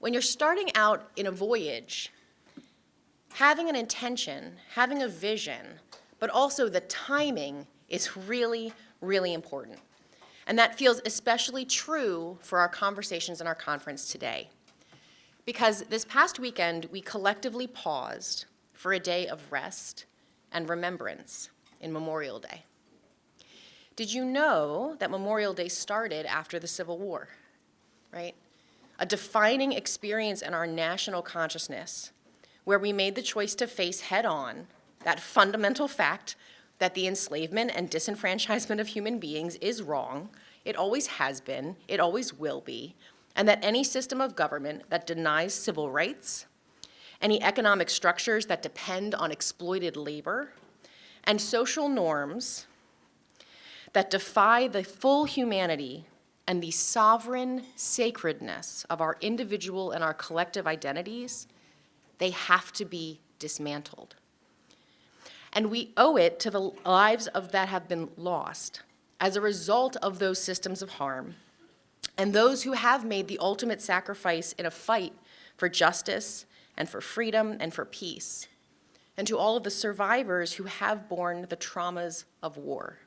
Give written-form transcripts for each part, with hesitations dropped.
when you're starting out in a voyage, having an intention, having a vision, but also the timing is really, really important. And that feels especially true for our conversations in our conference today. Because this past weekend, we collectively paused for a day of rest and remembrance in Memorial Day. Did you know that Memorial Day started after the Civil War, right? A defining experience in our national consciousness where we made the choice to face head-on that fundamental fact that the enslavement and disenfranchisement of human beings is wrong. It always has been, it always will be, and that any system of government that denies civil rights, any economic structures that depend on exploited labor, and social norms that defy the full humanity and the sovereign sacredness of our individual and our collective identities, they have to be dismantled. And we owe it to the lives of that have been lost as a result of those systems of harm, and those who have made the ultimate sacrifice in a fight for justice and for freedom and for peace, and to all of the survivors who have borne the traumas of war.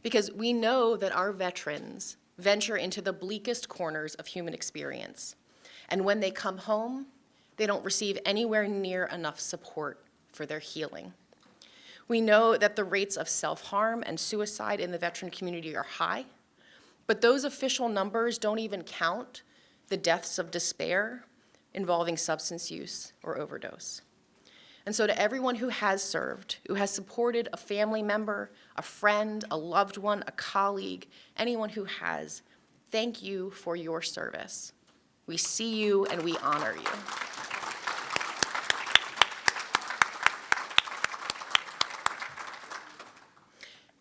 Because we know that our veterans venture into the bleakest corners of human experience, and when they come home, they don't receive anywhere near enough support for their healing. We know that the rates of self-harm and suicide in the veteran community are high, but those official numbers don't even count the deaths of despair involving substance use or overdose. And so to everyone who has served, who has supported a family member, a friend, a loved one, a colleague, anyone who has, thank you for your service. We see you and we honor you.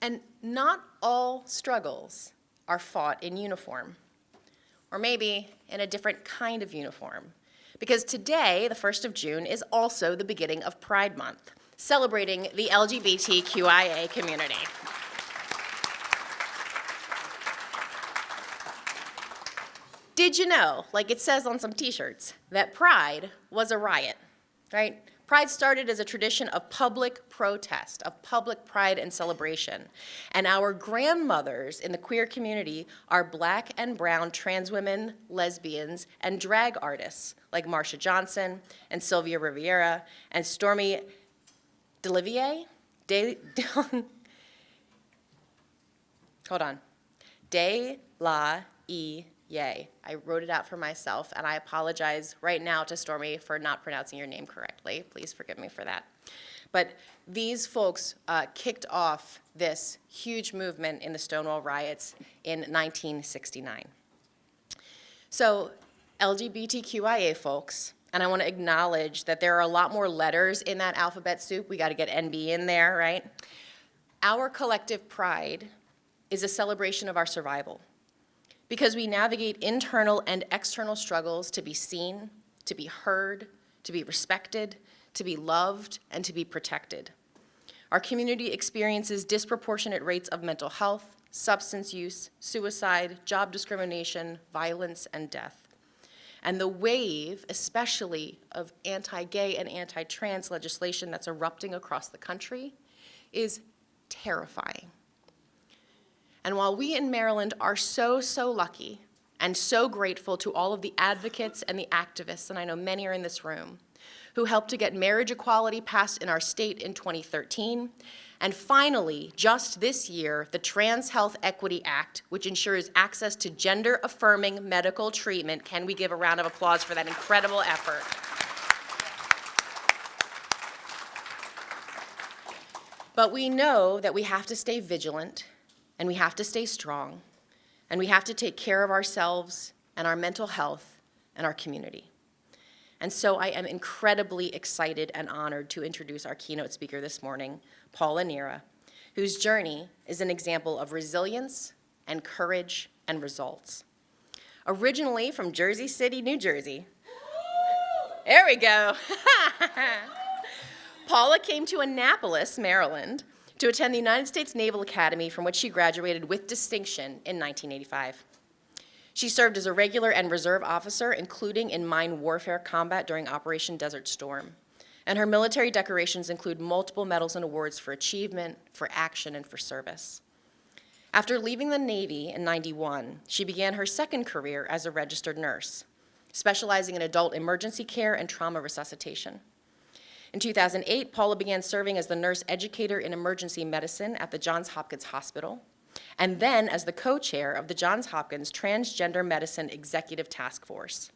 And not all struggles are fought in uniform, or maybe in a different kind of uniform. Because today, the 1st of June, is also the beginning of Pride Month, celebrating the LGBTQIA community. Did you know, like it says on some t-shirts, that Pride was a riot, right? Pride started as a tradition of public protest, of public pride and celebration. And our grandmothers in the queer community are Black and brown trans women, lesbians, and drag artists like Marsha Johnson and Sylvia Riviera and Stormy DeLivier? Hold on. De La E. Yay. I wrote it out for myself, and I apologize right now to Stormy for not pronouncing your name correctly. Please forgive me for that. But these folks kicked off this huge movement in the Stonewall riots in 1969. So LGBTQIA folks, and I want to acknowledge that there are a lot more letters in that alphabet soup. We got to get NB in there, right? Our collective pride is a celebration of our survival, because we navigate internal and external struggles to be seen, to be heard, to be respected, to be loved, and to be protected. Our community experiences disproportionate rates of mental health, substance use, suicide, job discrimination, violence, and death. And the wave, especially of anti-gay and anti-trans legislation that's erupting across the country, is terrifying. And while we in Maryland are so lucky and so grateful to all of the advocates and the activists, and I know many are in this room, who helped to get marriage equality passed in our state in 2013, and finally, just this year, the Trans Health Equity Act, which ensures access to gender-affirming medical treatment. Can we give a round of applause for that incredible effort? But we know that we have to stay vigilant, and we have to stay strong, and we have to take care of ourselves and our mental health and our community. And so I am incredibly excited and honored to introduce our keynote speaker this morning, Paula Neira, whose journey is an example of resilience and courage and results. Originally from Jersey City, New Jersey. There we go. Paula came to Annapolis, Maryland, to attend the United States Naval Academy, from which she graduated with distinction in 1985. She served as a regular and reserve officer, including in mine warfare combat during Operation Desert Storm. And her military decorations include multiple medals and awards for achievement, for action, and for service. After leaving the Navy in '91, she began her second career as a registered nurse, specializing in adult emergency care and trauma resuscitation. In 2008, Paula began serving as the nurse educator in emergency medicine at the Johns Hopkins Hospital, and then as the co-chair of the Johns Hopkins Transgender Medicine Executive Task Force.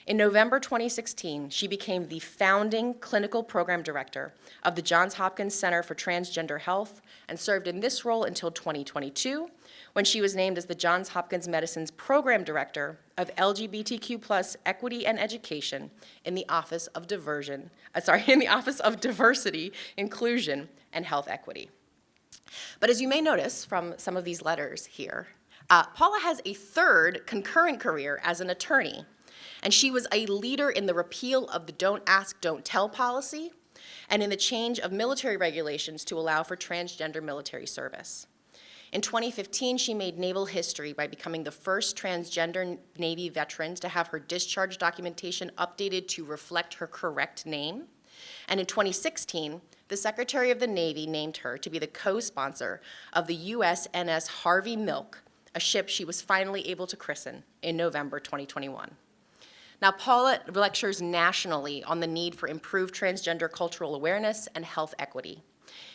In November 2016, she became the founding clinical program director of the Johns Hopkins Center for Transgender Health and served in this role until 2022, when she was named as the Johns Hopkins Medicine's program director of LGBTQ+ equity and education in the Office of Diversity, Inclusion, and Health Equity. But as you may notice from some of these letters here, Paula has a third concurrent career as an attorney. And she was a leader in the repeal of the Don't Ask, Don't Tell policy and in the change of military regulations to allow for transgender military service. In 2015, she made naval history by becoming the first transgender Navy veteran to have her discharge documentation updated to reflect her correct name. And in 2016, the Secretary of the Navy named her to be the co-sponsor of the USNS Harvey Milk, a ship she was finally able to christen in November 2021. Now, Paula lectures nationally on the need for improved transgender cultural awareness and health equity.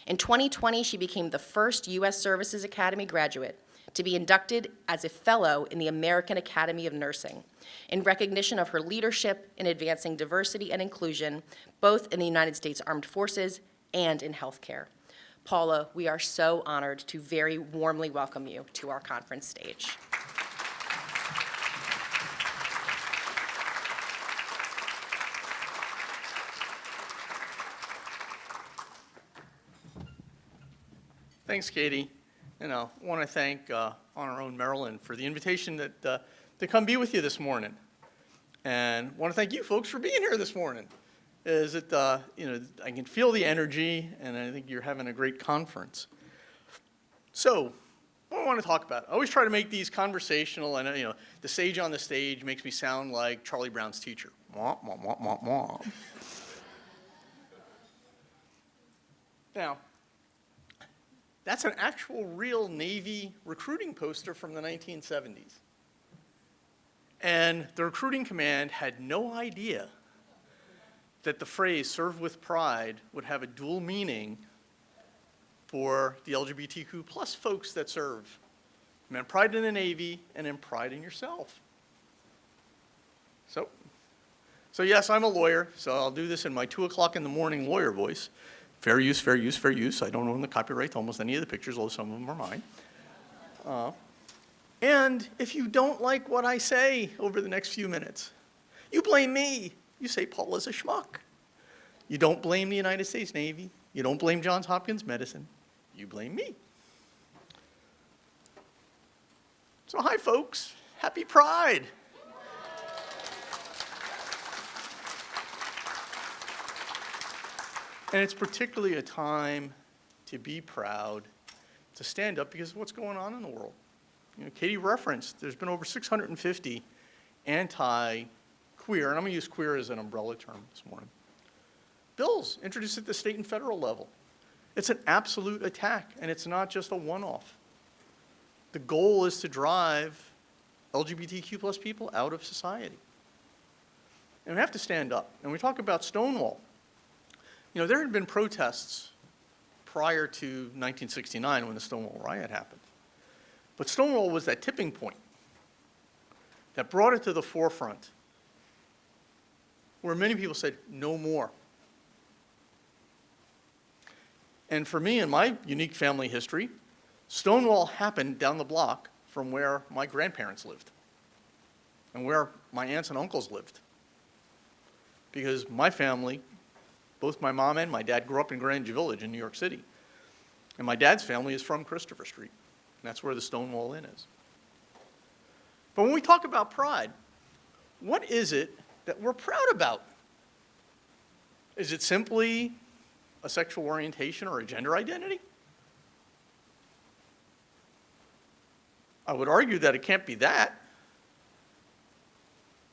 In 2020, she became the first U.S. Services Academy graduate to be inducted as a fellow in the American Academy of Nursing, in recognition of her leadership in advancing diversity and inclusion, both in the United States Armed Forces and in healthcare. Paula, we are so honored to very warmly welcome you to our conference stage. Thanks, Katie. And I want to thank On Our Own Maryland for the invitation to come be with you this morning. And I want to thank you folks for being here this morning. I can feel the energy, and I think you're having a great conference. So, what I want to talk about, I always try to make these conversational, and the sage on the stage makes me sound like Charlie Brown's teacher. Mwah, mwah, mwah, mwah, mwah. Now, that's an actual real Navy recruiting poster from the 1970s. And the recruiting command had no idea that the phrase "serve with pride" would have a dual meaning for the LGBTQ plus folks that serve. It meant pride in the Navy and then pride in yourself. So yes, I'm a lawyer, so I'll do this in my 2 o'clock in the morning lawyer voice. Fair use, fair use, fair use. I don't own the copyright to almost any of the pictures, although some of them are mine. And if you don't like what I say over the next few minutes, you blame me. You say Paula's a schmuck. You don't blame the United States Navy. You don't blame Johns Hopkins Medicine. You blame me. So hi, folks. Happy Pride. And it's particularly a time to be proud, to stand up because of what's going on in the world. Katie referenced, there's been over 650 anti-queer, and I'm going to use queer as an umbrella term this morning, bills introduced at the state and federal level. It's an absolute attack, and it's not just a one-off. The goal is to drive LGBTQ plus people out of society. And we have to stand up. And we talk about Stonewall. There had been protests prior to 1969 when the Stonewall riot happened. But Stonewall was that tipping point that brought it to the forefront where many people said, no more. And for me, in my unique family history, Stonewall happened down the block from where my grandparents lived and where my aunts and uncles lived. Because my family, both my mom and my dad, grew up in Grandview Village in New York City. And my dad's family is from Christopher Street. And that's where the Stonewall Inn is. But when we talk about pride, what is it that we're proud about? Is it simply a sexual orientation or a gender identity? I would argue that it can't be that.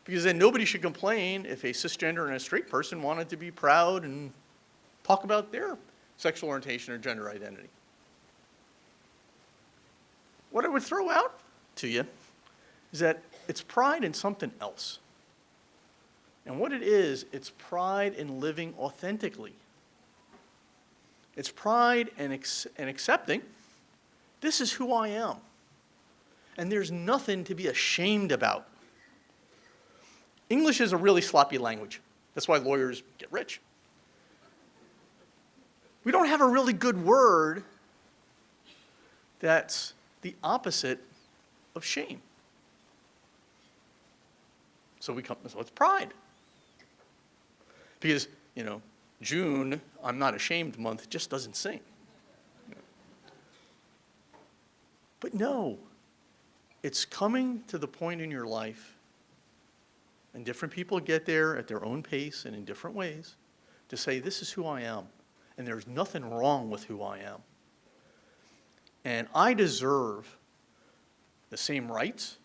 Because then nobody should complain if a cisgender and a straight person wanted to be proud and talk about their sexual orientation or gender identity. What I would throw out to you is that it's pride in something else. And what it is, it's pride in living authentically. It's pride in accepting, this is who I am. And there's nothing to be ashamed about. English is a really sloppy language. That's why lawyers get rich. We don't have a really good word that's the opposite of shame. So it's pride. Because, June, I'm not ashamed month, just doesn't sing. But no, it's coming to the point in your life, and different people get there at their own pace and in different ways, to say, this is who I am, and there's nothing wrong with who I am. And I deserve the same rights,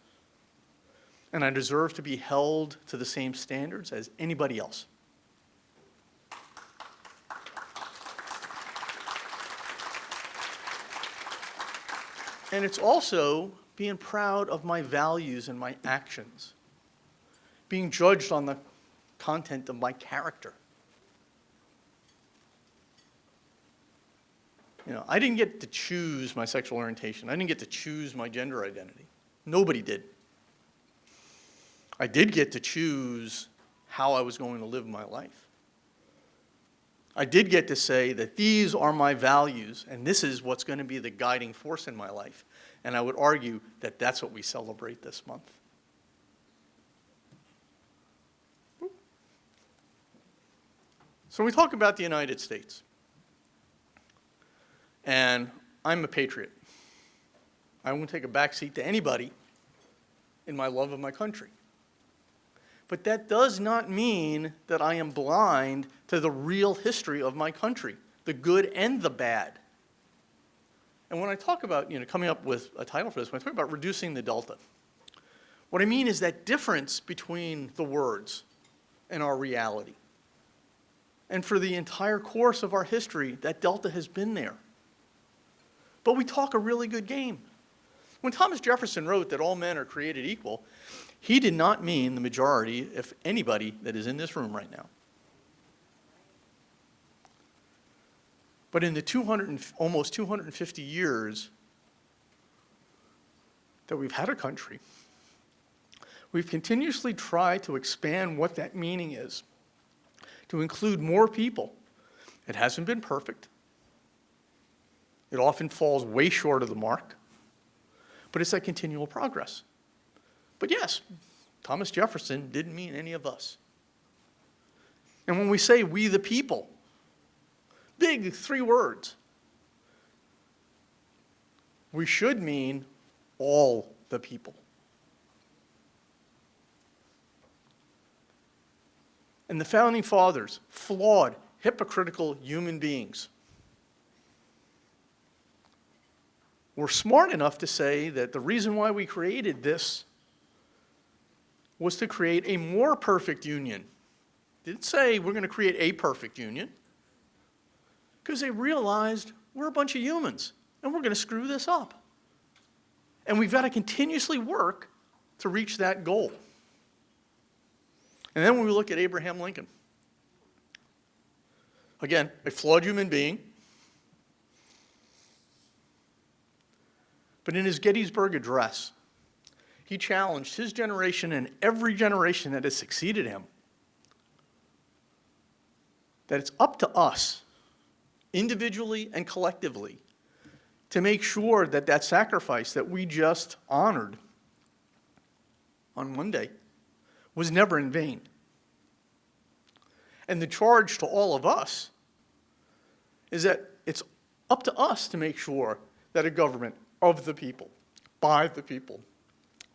and I deserve to be held to the same standards as anybody else. And it's also being proud of my values and my actions, being judged on the content of my character. I didn't get to choose my sexual orientation. I didn't get to choose my gender identity. Nobody did. I did get to choose how I was going to live my life. I did get to say that these are my values, and this is what's going to be the guiding force in my life. And I would argue that that's what we celebrate this month. So we talk about the United States. And I'm a patriot. I won't take a back seat to anybody in my love of my country. But that does not mean that I am blind to the real history of my country, the good and the bad. And when I talk about, coming up with a title for this, when I talk about reducing the delta, what I mean is that difference between the words and our reality. And for the entire course of our history, that delta has been there. But we talk a really good game. When Thomas Jefferson wrote that all men are created equal, he did not mean the majority, if anybody, that is in this room right now. But in the almost 250 years that we've had a country, we've continuously tried to expand what that meaning is, to include more people. It hasn't been perfect. It often falls way short of the mark, but it's that continual progress. But yes, Thomas Jefferson didn't mean any of us. And when we say we the people, big 3 words, we should mean all the people. And the Founding Fathers, flawed, hypocritical human beings, were smart enough to say that the reason why we created this was to create a more perfect union. Didn't say we're going to create a perfect union, because they realized we're a bunch of humans and we're going to screw this up. And we've got to continuously work to reach that goal. And then when we look at Abraham Lincoln, again, a flawed human being, but in his Gettysburg Address, he challenged his generation and every generation that has succeeded him that it's up to us, individually and collectively, to make sure that that sacrifice that we just honored on Monday was never in vain. And the charge to all of us is that it's up to us to make sure that a government of the people, by the people,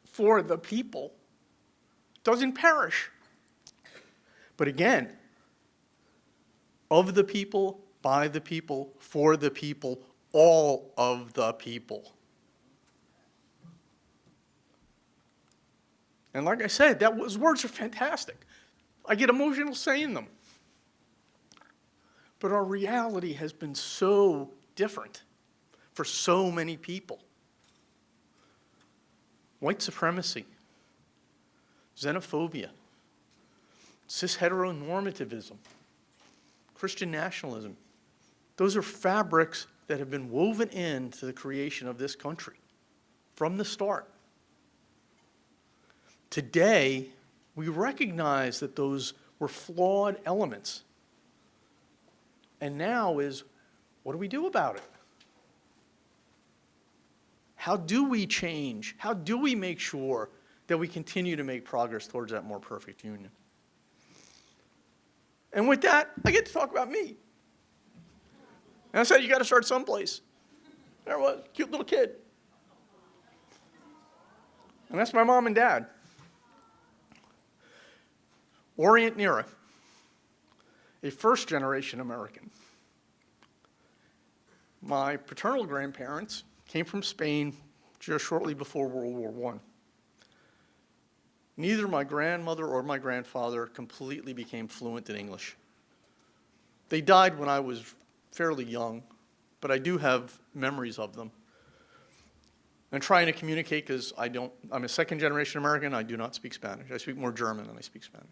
for the people, doesn't perish. But again, of the people, by the people, for the people, all of the people. And like I said, those words are fantastic. I get emotional saying them. But our reality has been so different for so many people. White supremacy, xenophobia, cis-heteronormativism, Christian nationalism. Those are fabrics that have been woven into the creation of this country from the start. Today, we recognize that those were flawed elements. And now is, what do we do about it? How do we change? How do we make sure that we continue to make progress towards that more perfect union? And with that, I get to talk about me. And I said, you got to start someplace. There I was, cute little kid. And that's my mom and dad. Orient Neira, a first-generation American. My paternal grandparents came from Spain just shortly before World War I. Neither my grandmother or my grandfather completely became fluent in English. They died when I was fairly young, but I do have memories of them. I'm trying to communicate because I'm a second-generation American, I do not speak Spanish. I speak more German than I speak Spanish.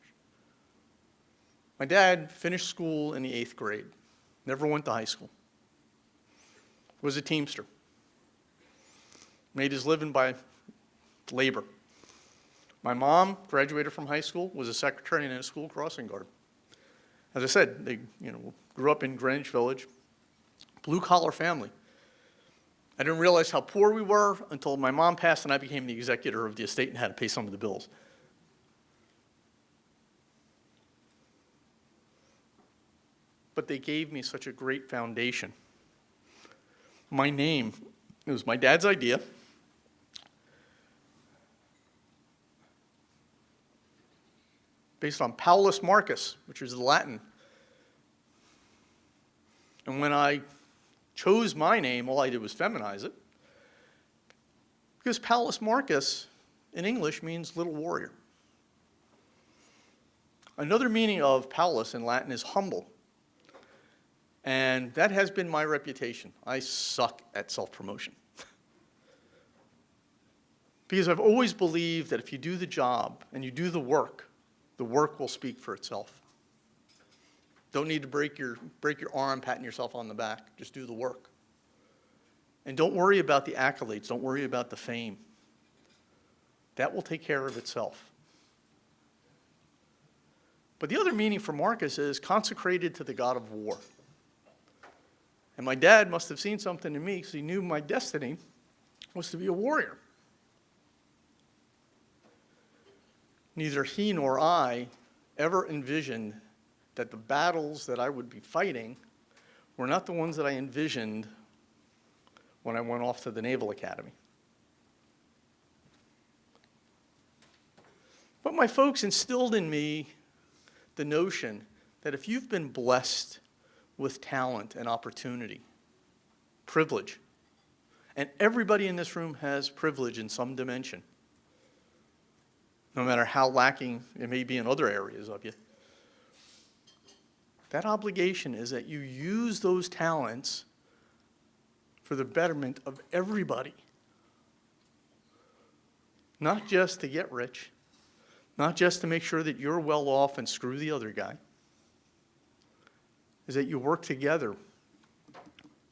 My dad finished school in the 8th grade, never went to high school, was a Teamster, made his living by labor. My mom graduated from high school, was a secretary and a school crossing guard. As I said, they grew up in Greenwich Village, blue-collar family. I didn't realize how poor we were until my mom passed and I became the executor of the estate and had to pay some of the bills. But they gave me such a great foundation. My name, it was my dad's idea. Based on Paulus Marcus, which is the Latin. And when I chose my name, all I did was feminize it. Because Paulus Marcus in English means little warrior. Another meaning of Paulus in Latin is humble. And that has been my reputation. I suck at self-promotion. Because I've always believed that if you do the job and you do the work will speak for itself. Don't need to break your arm patting yourself on the back. Just do the work. And don't worry about the accolades. Don't worry about the fame. That will take care of itself. But the other meaning for Marcus is consecrated to the god of war. And my dad must have seen something in me because he knew my destiny was to be a warrior. Neither he nor I ever envisioned that the battles that I would be fighting were not the ones that I envisioned when I went off to the Naval Academy. But my folks instilled in me the notion that if you've been blessed with talent and opportunity, privilege, and everybody in this room has privilege in some dimension, no matter how lacking it may be in other areas of you, that obligation is that you use those talents for the betterment of everybody. Not just to get rich, not just to make sure that you're well off and screw the other guy, is that you work together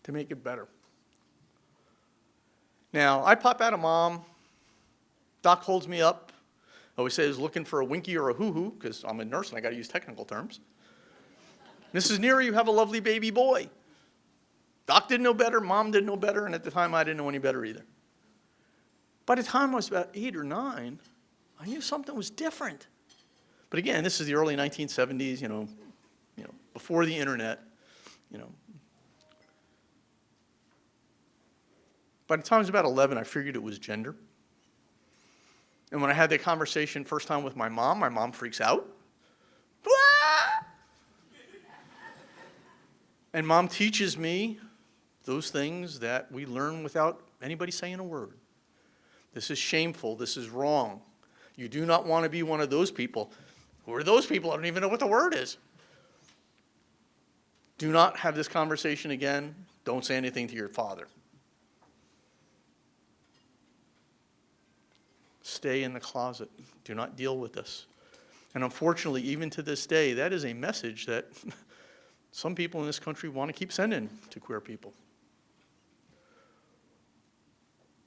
to make it better. Now, I pop out of mom, doc holds me up. I always say he's looking for a winky or a hoo-hoo, because I'm a nurse and I got to use technical terms. Mrs. Neira, you have a lovely baby boy. Doc didn't know better, mom didn't know better, and at the time I didn't know any better either. By the time I was about 8 or 9, I knew something was different. But again, this is the early 1970s, before the internet, By the time I was about 11, I figured it was gender. And when I had that conversation first time with my mom freaks out. Ah! And mom teaches me those things that we learn without anybody saying a word. This is shameful. This is wrong. You do not want to be one of those people. Who are those people? I don't even know what the word is. Do not have this conversation again. Don't say anything to your father. Stay in the closet. Do not deal with this. And unfortunately, even to this day, that is a message that some people in this country want to keep sending to queer people.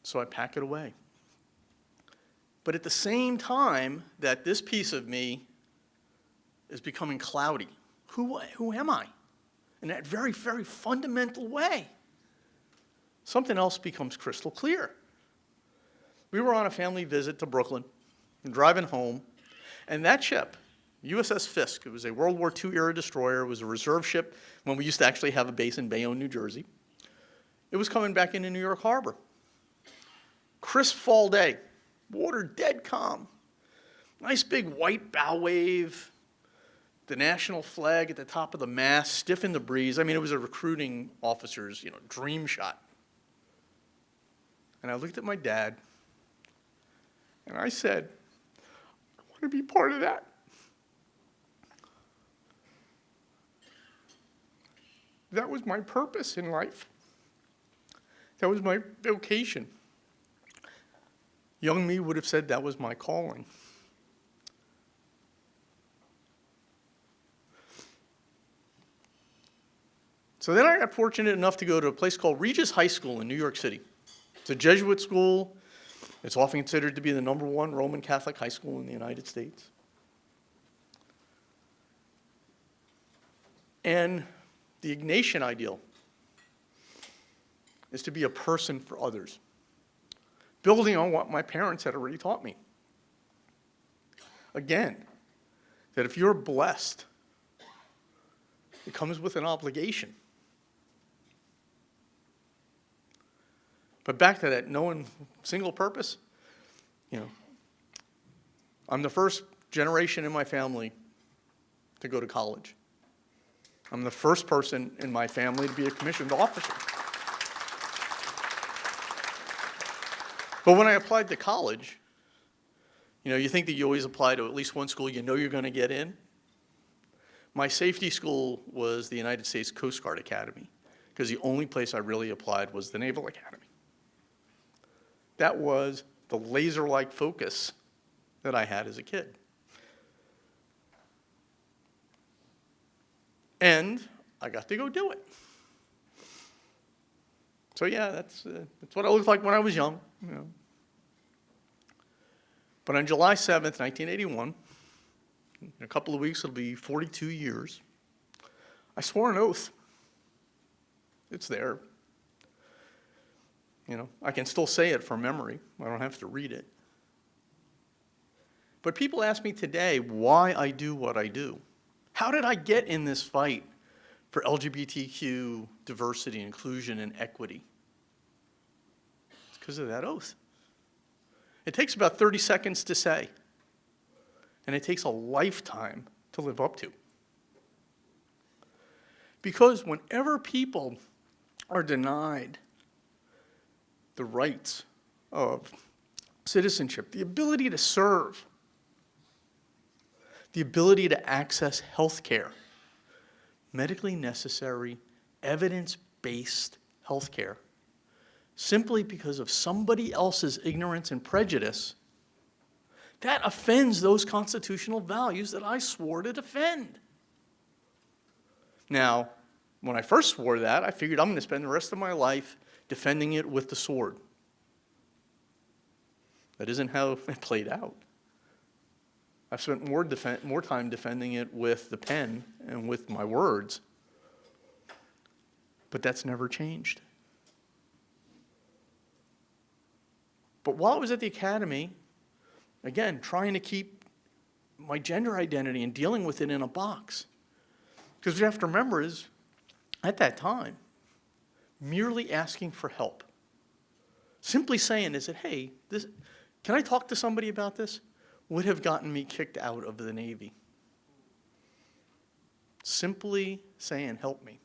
So I pack it away. But at the same time that this piece of me is becoming cloudy, who am I? In that very, very fundamental way, something else becomes crystal clear. We were on a family visit to Brooklyn, and driving home, and that ship, USS Fisk, it was a World War II era destroyer, it was a reserve ship when we used to actually have a base in Bayonne, New Jersey. It was coming back into New York Harbor. Crisp fall day, water dead calm, nice big white bow wave, the national flag at the top of the mast, stiff in the breeze. I mean, it was a recruiting officer's, dream shot. And I looked at my dad, and I said, I want to be part of that. That was my purpose in life. That was my vocation. Young me would have said that was my calling. So then I got fortunate enough to go to a place called Regis High School in New York City. It's a Jesuit school. It's often considered to be the #1 Roman Catholic high school in the United States. And the Ignatian ideal is to be a person for others, building on what my parents had already taught me. Again, that if you're blessed, it comes with an obligation. But back to that knowing single purpose, I'm the first generation in my family to go to college. I'm the first person in my family to be a commissioned officer. But when I applied to college, you think that you always apply to at least one school you know you're going to get in. My safety school was the United States Coast Guard Academy, because the only place I really applied was the Naval Academy. That was the laser-like focus that I had as a kid. And I got to go do it. So yeah, that's what I looked like when I was young. But on July 7th, 1981, in a couple of weeks it'll be 42 years, I swore an oath. It's there. I can still say it from memory. I don't have to read it. But people ask me today why I do what I do. How did I get in this fight for LGBTQ diversity, inclusion, and equity? It's because of that oath. It takes about 30 seconds to say, and it takes a lifetime to live up to. Because whenever people are denied the rights of citizenship, the ability to serve, the ability to access health care, medically necessary, evidence-based health care, simply because of somebody else's ignorance and prejudice, that offends those constitutional values that I swore to defend. Now, when I first swore that, I figured I'm going to spend the rest of my life defending it with the sword. That isn't how it played out. I've spent more time defending it with the pen and with my words, but that's never changed. But while I was at the academy, again, trying to keep my gender identity and dealing with it in a box, because what you have to remember is, at that time, merely asking for help, simply saying, hey, can I talk to somebody about this, would have gotten me kicked out of the Navy. Simply saying, help me.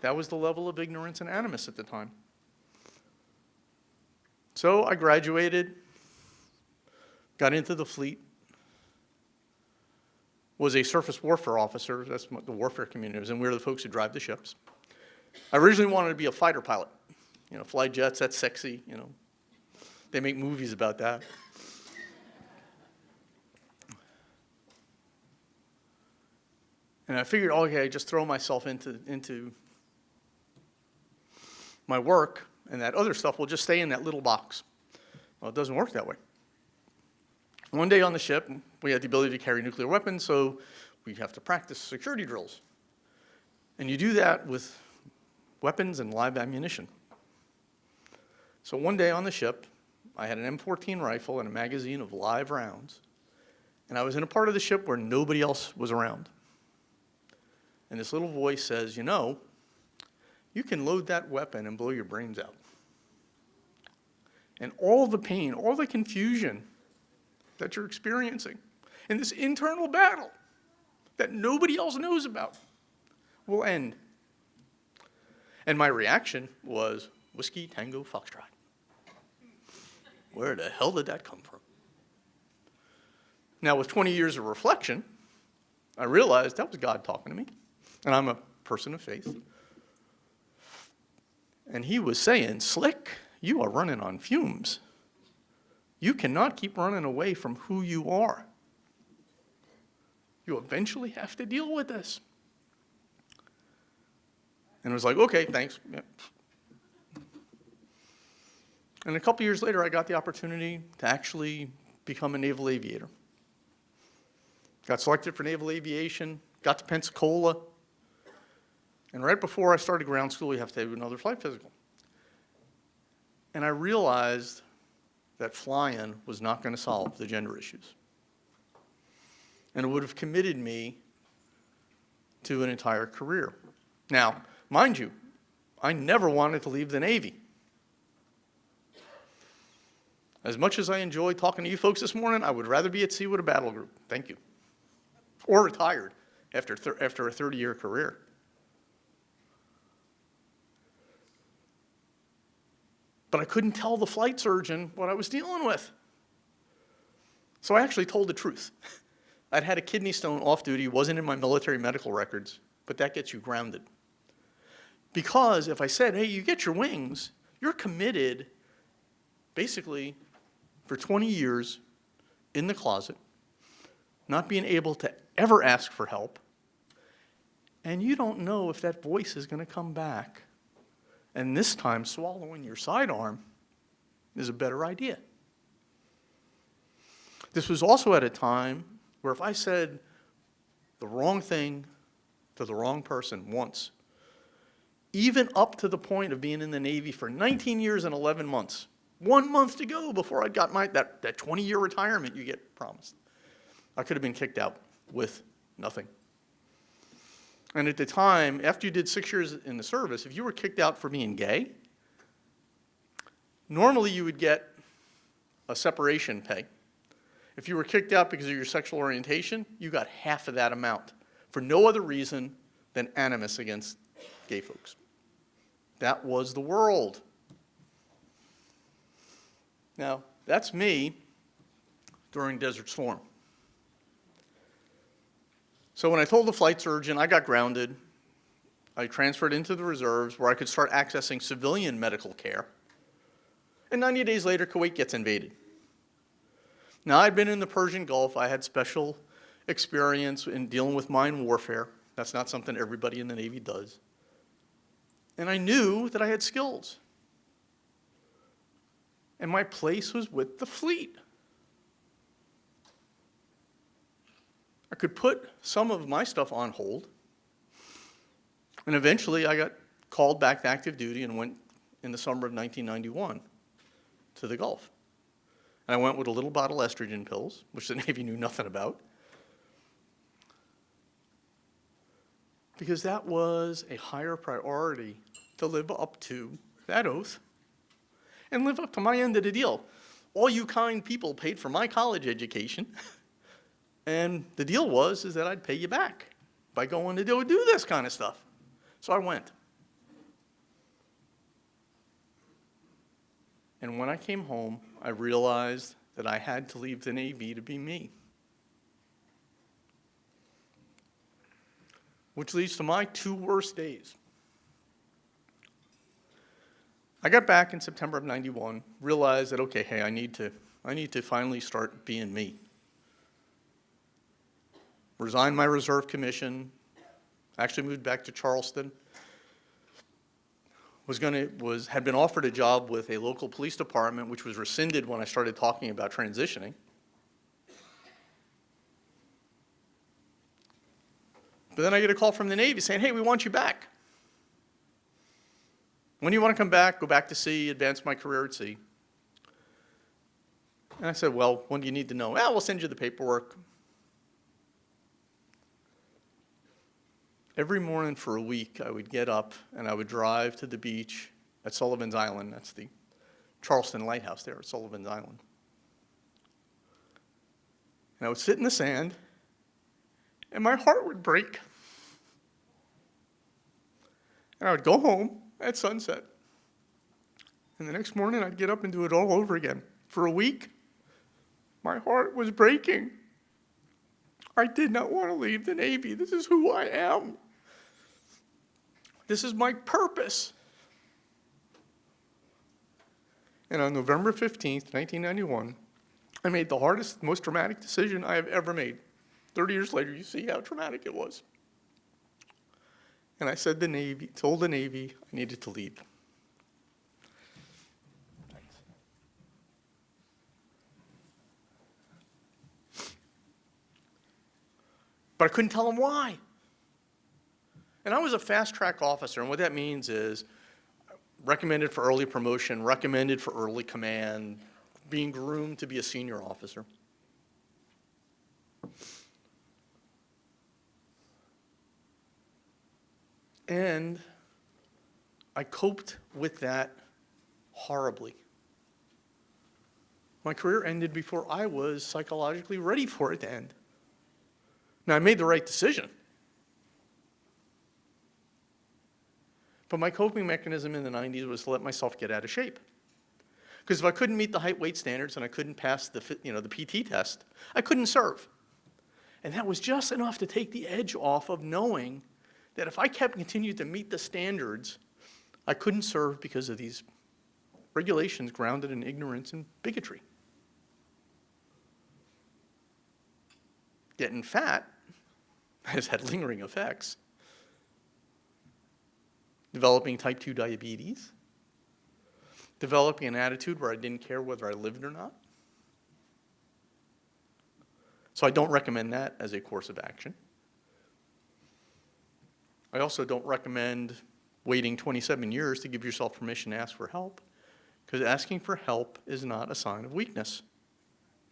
That was the level of ignorance and animus at the time. So I graduated, got into the fleet, was a surface warfare officer. That's what the warfare community is, and we were the folks who drive the ships. I originally wanted to be a fighter pilot. You know, fly jets, that's sexy, you know. They make movies about that. And I figured, okay, just throw myself into my work, and that other stuff will just stay in that little box. Well, it doesn't work that way. One day on the ship, we had the ability to carry nuclear weapons, so we have to practice security drills. And you do that with weapons and live ammunition. So one day on the ship, I had an M14 rifle and a magazine of live rounds, and I was in a part of the ship where nobody else was around. And this little voice says, you know, you can load that weapon and blow your brains out. And all the pain, all the confusion that you're experiencing in this internal battle that nobody else knows about will end. And my reaction was, Whiskey Tango Foxtrot. Where the hell did that come from? Now, with 20 years of reflection, I realized that was God talking to me. And I'm a person of faith. And he was saying, Slick, you are running on fumes. You cannot keep running away from who you are. You eventually have to deal with this. And I was like, okay, thanks. Yeah. And a couple years later, I got the opportunity to actually become a naval aviator. Got selected for naval aviation, got to Pensacola. And right before I started ground school, you have to do another flight physical. And I realized that flying was not going to solve the gender issues. And it would have committed me to an entire career. Now, mind you, I never wanted to leave the Navy. As much as I enjoyed talking to you folks this morning, I would rather be at sea with a battle group. Thank you. Or retired after a 30-year career. But I couldn't tell the flight surgeon what I was dealing with. So I actually told the truth. I'd had a kidney stone off duty, wasn't in my military medical records, but that gets you grounded. Because if I said, hey, you get your wings, you're committed basically for 20 years in the closet, not being able to ever ask for help, and you don't know if that voice is going to come back. And this time, swallowing your sidearm is a better idea. This was also at a time where if I said the wrong thing to the wrong person once, even up to the point of being in the Navy for 19 years and 11 months, 1 month to go before I got that 20-year retirement you get promised, I could have been kicked out with nothing. And at the time, after you did 6 years in the service, if you were kicked out for being gay, normally you would get a separation pay. If you were kicked out because of your sexual orientation, you got half of that amount for no other reason than animus against gay folks. That was the world. Now, that's me during Desert Storm. So when I told the flight surgeon, I got grounded. I transferred into the reserves where I could start accessing civilian medical care. And 90 days later, Kuwait gets invaded. Now, I'd been in the Persian Gulf. I had special experience in dealing with mine warfare. That's not something everybody in the Navy does. And I knew that I had skills. And my place was with the fleet. I could put some of my stuff on hold. And eventually I got called back to active duty and went in the summer of 1991 to the Gulf. And I went with a little bottle of estrogen pills, which the Navy knew nothing about. Because that was a higher priority to live up to that oath and live up to my end of the deal. All you kind people paid for my college education. And the deal was that I'd pay you back by going to do this kind of stuff. So I went. And when I came home, I realized that I had to leave the Navy to be me. Which leads to my 2 worst days. I got back in September of '91, realized that, okay, hey, I need to finally start being me. Resigned my reserve commission, actually moved back to Charleston, had been offered a job with a local police department, which was rescinded when I started talking about transitioning. But then I get a call from the Navy saying, hey, we want you back. When do you want to come back, go back to sea, advance my career at sea? And I said, well, when do you need to know? Well, we'll send you the paperwork. Every morning for a week, I would get up and I would drive to the beach at Sullivan's Island. That's the Charleston Lighthouse there at Sullivan's Island. And I would sit in the sand, and my heart would break. And I would go home at sunset. And the next morning, I'd get up and do it all over again. For a week, my heart was breaking. I did not want to leave the Navy. This is who I am. This is my purpose. And on November 15th, 1991, I made the hardest, most traumatic decision I have ever made. 30 years later, you see how traumatic it was. And I told the Navy I needed to leave. But I couldn't tell them why. And I was a fast-track officer, and what that means is recommended for early promotion, recommended for early command, being groomed to be a senior officer. And I coped with that horribly. My career ended before I was psychologically ready for it to end. Now, I made the right decision. But my coping mechanism in the 90s was to let myself get out of shape. Because if I couldn't meet the height weight standards and I couldn't pass the PT test, I couldn't serve. And that was just enough to take the edge off of knowing that if I continued to meet the standards, I couldn't serve because of these regulations grounded in ignorance and bigotry. Getting fat has had lingering effects. Developing type 2 diabetes. Developing an attitude where I didn't care whether I lived or not. So I don't recommend that as a course of action. I also don't recommend waiting 27 years to give yourself permission to ask for help, because asking for help is not a sign of weakness.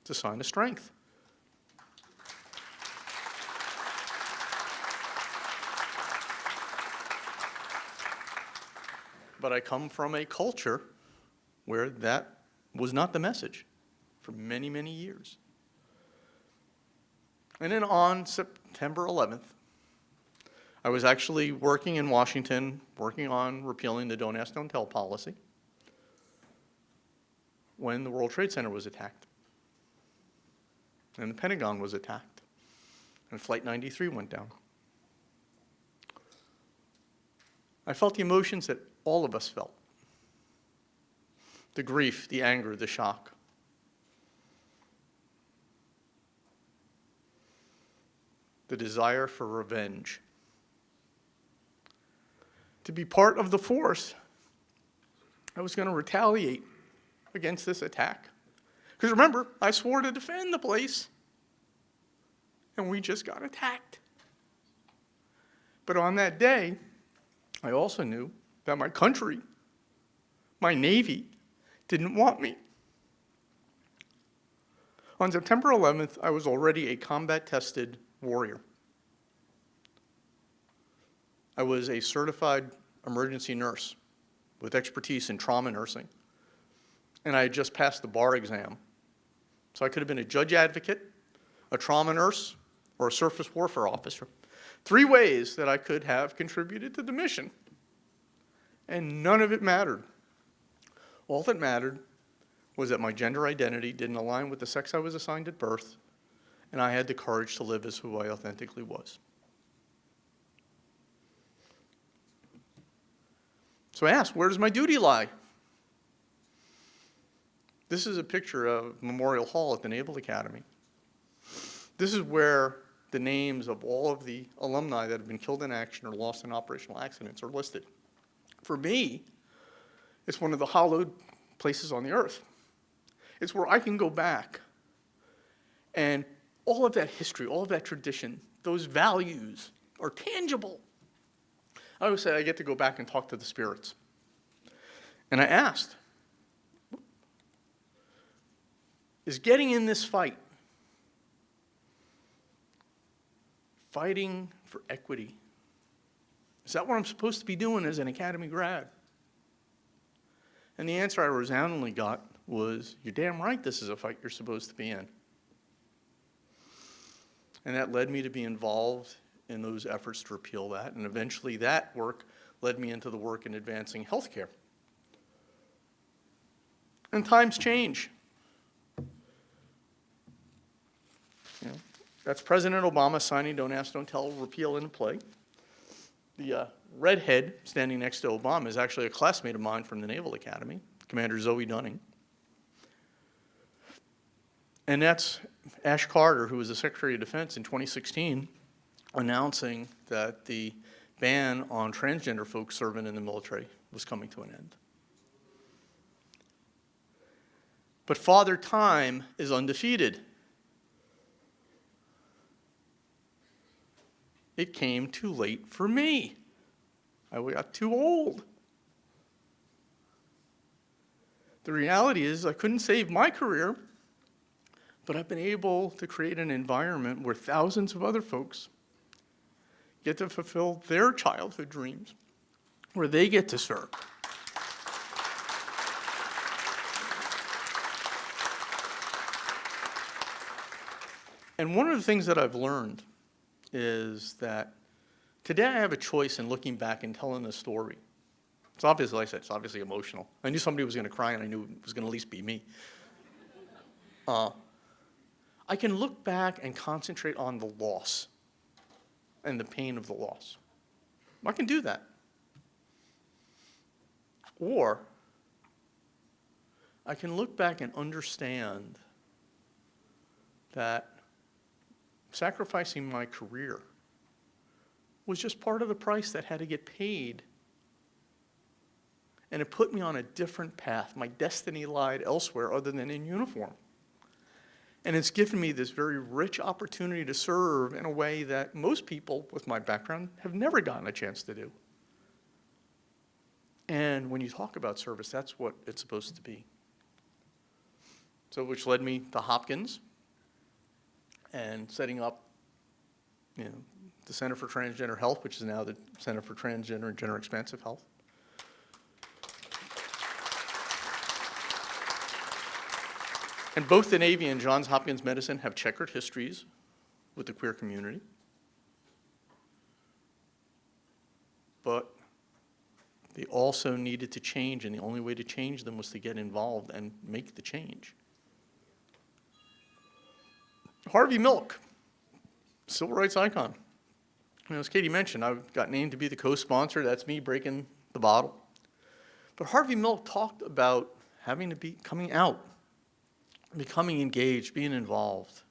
It's a sign of strength. But I come from a culture where that was not the message for many, many years. And then on September 11th, I was actually working in Washington, working on repealing the Don't Ask, Don't Tell policy, when the World Trade Center was attacked. And the Pentagon was attacked. And Flight 93 went down. I felt the emotions that all of us felt. The grief, the anger, the shock. The desire for revenge. To be part of the force that was going to retaliate against this attack. Because remember, I swore to defend the place, and we just got attacked. But on that day, I also knew that my country, my Navy, didn't want me. On September 11th, I was already a combat-tested warrior. I was a certified emergency nurse with expertise in trauma nursing. And I had just passed the bar exam. So I could have been a judge advocate, a trauma nurse, or a surface warfare officer. 3 ways that I could have contributed to the mission. And none of it mattered. All that mattered was that my gender identity didn't align with the sex I was assigned at birth, and I had the courage to live as who I authentically was. So I asked, where does my duty lie? This is a picture of Memorial Hall at the Naval Academy. This is where the names of all of the alumni that have been killed in action or lost in operational accidents are listed. For me, it's one of the hallowed places on the earth. It's where I can go back and all of that history, all of that tradition, those values are tangible. I always say I get to go back and talk to the spirits. And I asked, is getting in this fight, fighting for equity, is that what I'm supposed to be doing as an Academy grad? And the answer I resoundingly got was, you're damn right this is a fight you're supposed to be in. And that led me to be involved in those efforts to repeal that, and eventually that work led me into the work in advancing healthcare. And times change. That's President Obama signing Don't Ask, Don't Tell, repeal into play. The redhead standing next to Obama is actually a classmate of mine from the Naval Academy, Commander Zoe Dunning. And that's Ash Carter, who was the Secretary of Defense in 2016, announcing that the ban on transgender folks serving in the military was coming to an end. But Father Time is undefeated. It came too late for me. I got too old. The reality is I couldn't save my career, but I've been able to create an environment where thousands of other folks get to fulfill their childhood dreams, where they get to serve. And one of the things that I've learned is that today I have a choice in looking back and telling the story. It's obviously, like I said, it's obviously emotional. I knew somebody was going to cry, and I knew it was going to at least be me. I can look back and concentrate on the loss and the pain of the loss. I can do that. Or I can look back and understand that sacrificing my career was just part of the price that had to get paid. And it put me on a different path. My destiny lied elsewhere other than in uniform. And it's given me this very rich opportunity to serve in a way that most people with my background have never gotten a chance to do. And when you talk about service, that's what it's supposed to be. So which led me to Hopkins and setting up the Center for Transgender Health, which is now the Center for Transgender and Gender-expansive Health. And both the Navy and Johns Hopkins Medicine have checkered histories with the queer community. But they also needed to change, and the only way to change them was to get involved and make the change. Harvey Milk, civil rights icon. As Katie mentioned, I got named to be the co-sponsor. That's me breaking the bottle. But Harvey Milk talked about having to be coming out, becoming engaged, being involved.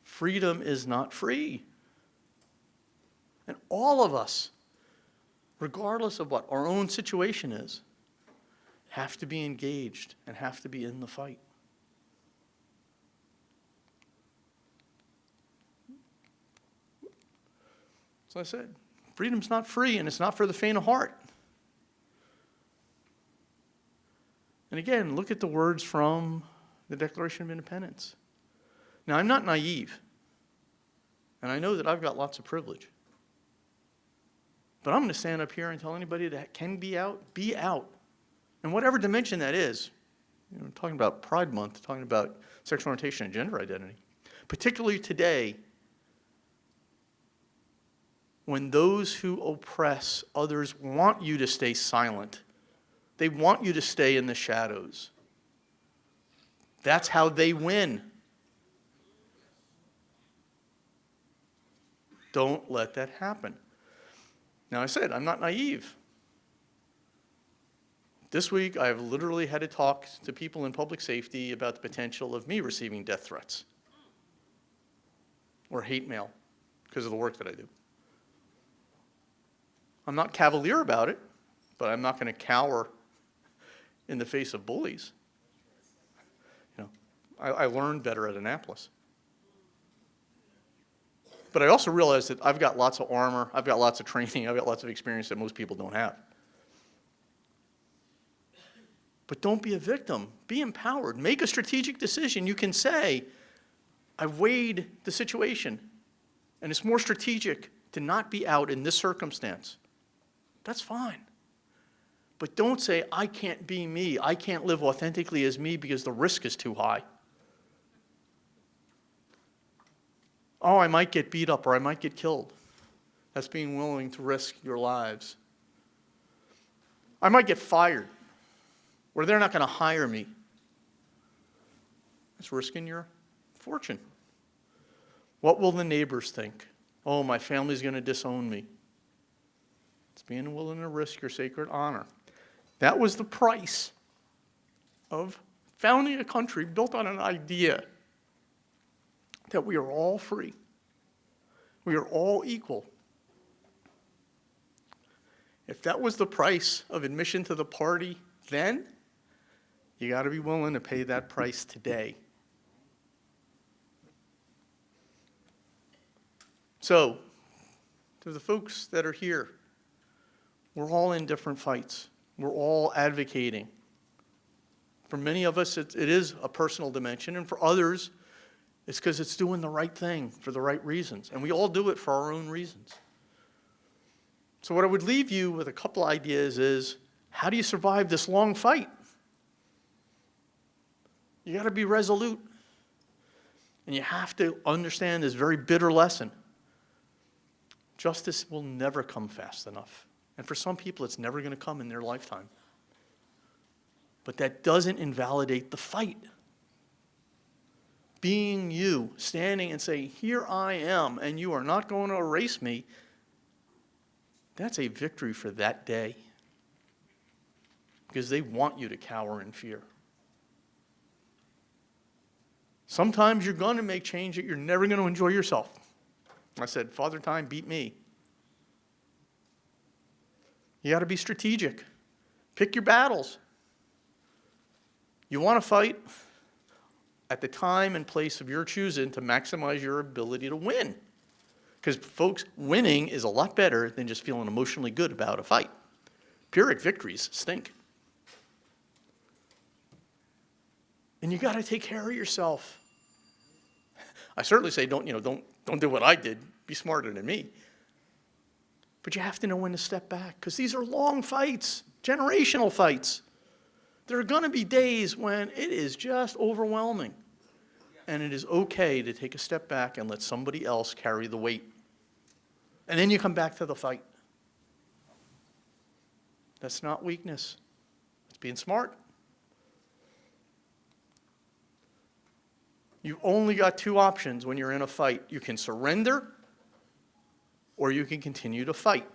Freedom is not free. And all of us, regardless of what our own situation is, have to be engaged and have to be in the fight. So I said, freedom's not free, and it's not for the faint of heart. And again, look at the words from the Declaration of Independence. Now, I'm not naive, and I know that I've got lots of privilege. But I'm going to stand up here and tell anybody that can be out, and whatever dimension that is. Talking about Pride Month, talking about sexual orientation and gender identity. Particularly today, when those who oppress others want you to stay silent. They want you to stay in the shadows. That's how they win. Don't let that happen. Now, I said, I'm not naive. This week, I've literally had to talk to people in public safety about the potential of me receiving death threats or hate mail because of the work that I do. I'm not cavalier about it, but I'm not going to cower in the face of bullies. You know, I learned better at Annapolis. But I also realized that I've got lots of armor, I've got lots of training, I've got lots of experience that most people don't have. But don't be a victim. Be empowered. Make a strategic decision. You can say, I've weighed the situation, and it's more strategic to not be out in this circumstance. That's fine. But don't say, I can't be me. I can't live authentically as me because the risk is too high. Oh, I might get beat up or I might get killed. That's being willing to risk your lives. I might get fired or they're not going to hire me. That's risking your fortune. What will the neighbors think? Oh, my family's going to disown me. It's being willing to risk your sacred honor. That was the price of founding a country built on an idea that we are all free. We are all equal. If that was the price of admission to the party then, you got to be willing to pay that price today. So, to the folks that are here, we're all in different fights. We're all advocating. For many of us, it is a personal dimension, and for others, it's because it's doing the right thing for the right reasons. And we all do it for our own reasons. So what I would leave you with a couple ideas is, how do you survive this long fight? You got to be resolute. And you have to understand this very bitter lesson. Justice will never come fast enough. And for some people, it's never going to come in their lifetime. But that doesn't invalidate the fight. Being you, standing and saying, here I am, and you are not going to erase me, that's a victory for that day. Because they want you to cower in fear. Sometimes you're going to make change that you're never going to enjoy yourself. I said, Father Time beat me. You got to be strategic. Pick your battles. You want to fight at the time and place of your choosing to maximize your ability to win. Because, folks, winning is a lot better than just feeling emotionally good about a fight. Pyrrhic victories stink. And you got to take care of yourself. I certainly say don't do what I did. Be smarter than me. But you have to know when to step back, because these are long fights, generational fights. There are going to be days when it is just overwhelming. And it is okay to take a step back and let somebody else carry the weight. And then you come back to the fight. That's not weakness. It's being smart. You've only got two options when you're in a fight. You can surrender, or you can continue to fight.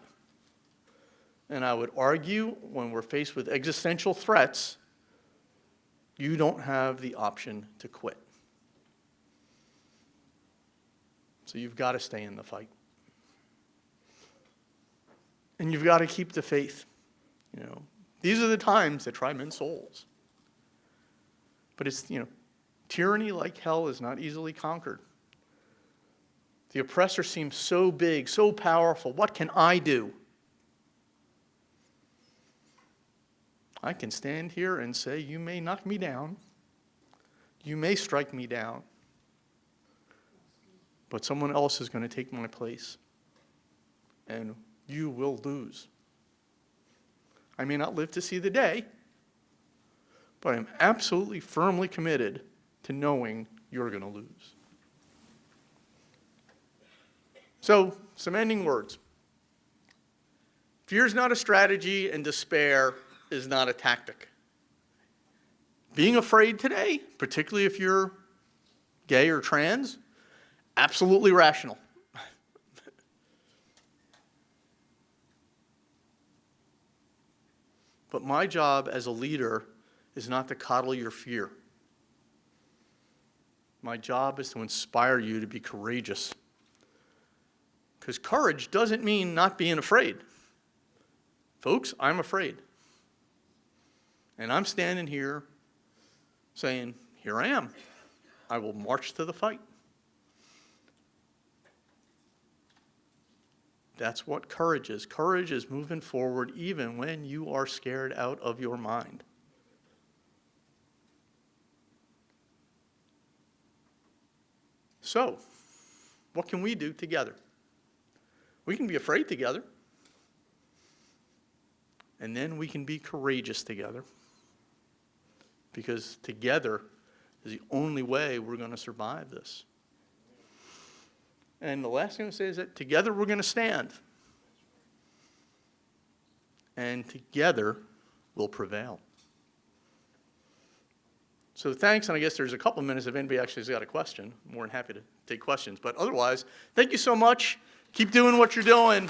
And I would argue, when we're faced with existential threats, you don't have the option to quit. So you've got to stay in the fight. And you've got to keep the faith. These are the times that try men's souls. But it's, tyranny like hell is not easily conquered. The oppressor seems so big, so powerful. What can I do? I can stand here and say, you may knock me down. You may strike me down. But someone else is going to take my place. And you will lose. I may not live to see the day, but I'm absolutely firmly committed to knowing you're going to lose. So, some ending words. Fear is not a strategy, and despair is not a tactic. being afraid today, particularly if you're gay or trans, absolutely rational. But my job as a leader is not to coddle your fear. My job is to inspire you to be courageous. Because courage doesn't mean not being afraid. Folks, I'm afraid. And I'm standing here saying, here I am. I will march to the fight. That's what courage is. Courage is moving forward even when you are scared out of your mind. So, what can we do together? We can be afraid together. And then we can be courageous together. Because together is the only way we're going to survive this. And the last thing I'm going to say is that together we're going to stand. And together we'll prevail. So thanks, and I guess there's a couple minutes if anybody actually has got a question. I'm more than happy to take questions. But otherwise, thank you so much. Keep doing what you're doing.